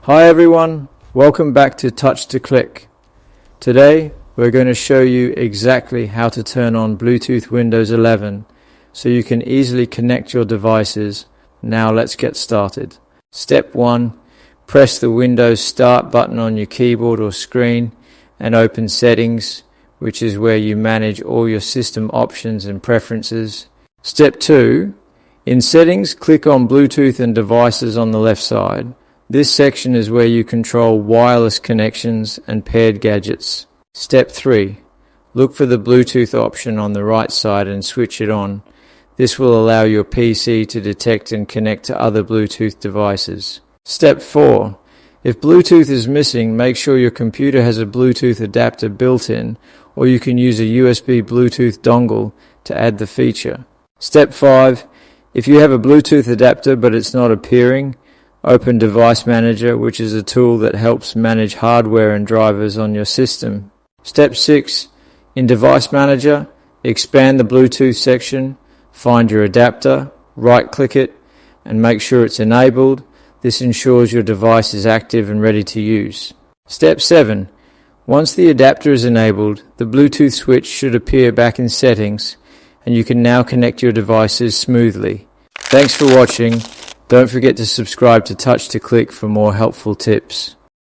Hi everyone, welcome back to Touch to Click. Today we're going to show you exactly how to turn on Bluetooth Windows 11 so you can easily connect your devices. Now let's get started. Step 1. Press the Windows Start button on your keyboard or screen and open Settings, which is where you manage all your system options and preferences. Step 2. In Settings, click on Bluetooth and Devices on the left side. This section is where you control wireless connections and paired gadgets. Step 3. Look for the Bluetooth option on the right side and switch it on. This will allow your PC to detect and connect to other Bluetooth devices. Step 4. If Bluetooth is missing, make sure your computer has a Bluetooth adapter built in, or you can use a USB Bluetooth dongle to add the feature. Step 5. If you have a Bluetooth adapter but it's not appearing, open Device Manager, which is a tool that helps manage hardware and drivers on your system. Step 6. In Device Manager, expand the Bluetooth section, find your adapter, right-click it, and make sure it's enabled. This ensures your device is active and ready to use. Step 7. Once the adapter is enabled, the Bluetooth switch should appear back in Settings, and you can now connect your devices smoothly. Thanks for watching. Don't forget to subscribe to Touch to Click for more helpful tips.